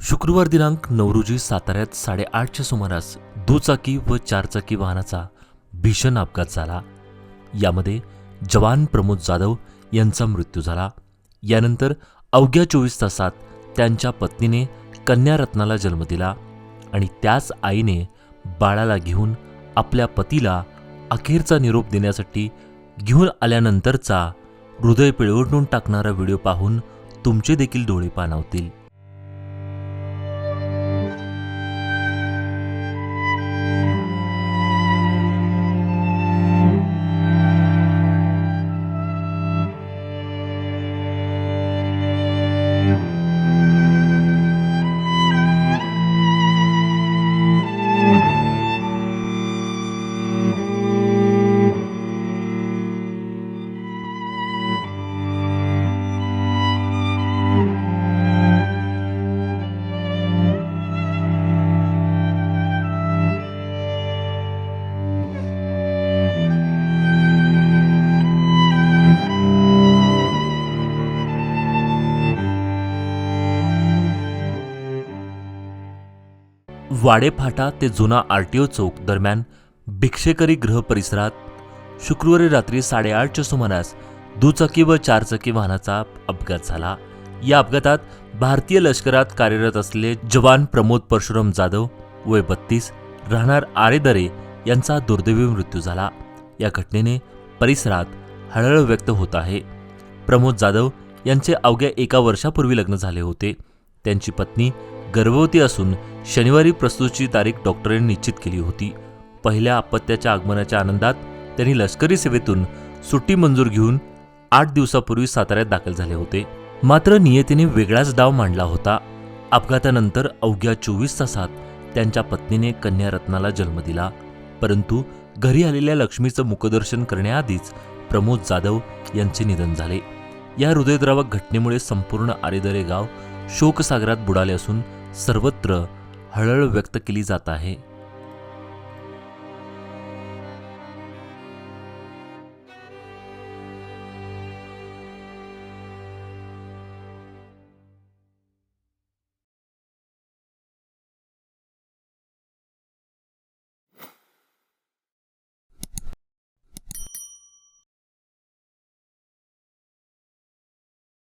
शुक्रवार दिनांक 9 रोजी साताऱ्यात 8:30च्या सुमारास दुचाकी व चारचाकी वाहनाचा भीषण अपघात झाला. यामध्ये जवान प्रमोद जाधव यांचा मृत्यू झाला. यानंतर अवघ्या 24 तासात त्यांच्या पत्नीने कन्या रत्नाला जन्म दिला आणि त्याच आईने बाळाला घेऊन आपल्या पतीला अखेरचा निरोप देण्यासाठी घेऊन आल्यानंतरचा हृदय पिळवटून टाकणारा व्हिडिओ पाहून तुमचे देखील डोळे पाणावतील. वाडेफाटा ते जुना आरटीओ चौक दरम्यान भिक्षेकरी गृह परिसरात शुक्रवारी रात्री 8:30च्या सुमारास दुचाकी व चारचाकी वाहनाचा अपघात झाला. या अपघातात भारतीय लष्करात कार्यरत असलेले जवान प्रमोद परशुराम जाधव वय 32 राहणार आरेदरे यांचा दुर्दैवी मृत्यू झाला. या घटनेने परिसरात हळहळ व्यक्त होत आहे. प्रमोद जाधव यांचे अवघ्या 1 वर्षापूर्वी लग्न झाले होते. त्यांची पत्नी गर्भवती असून शनिवारी प्रसूतीची तारीख डॉक्टरांनी निश्चित केली होती. पहिल्या अपत्याच्या आगमनाच्या आनंदात त्यांनी लष्करी सेवेतून सुट्टी मंजूर घेऊन 8 दिवसापूर्वी साताऱ्यात दाखल झाले होते. मात्र नियतीने वेगळाच डाव मांडला होता. अपघातानंतर अवघ्या 24 तासात त्यांच्या पत्नीने कन्या रत्नाला जन्म दिला. परंतु घरी आलेल्या लक्ष्मीचं मुखदर्शन करण्याआधीच प्रमोद जाधव यांचे निधन झाले. या हृदयद्रावक घटनेमुळे संपूर्ण आरेदरे गाव शोकसागरात बुडाले असून सर्वत्र हळहळ व्यक्त केली जात आहे.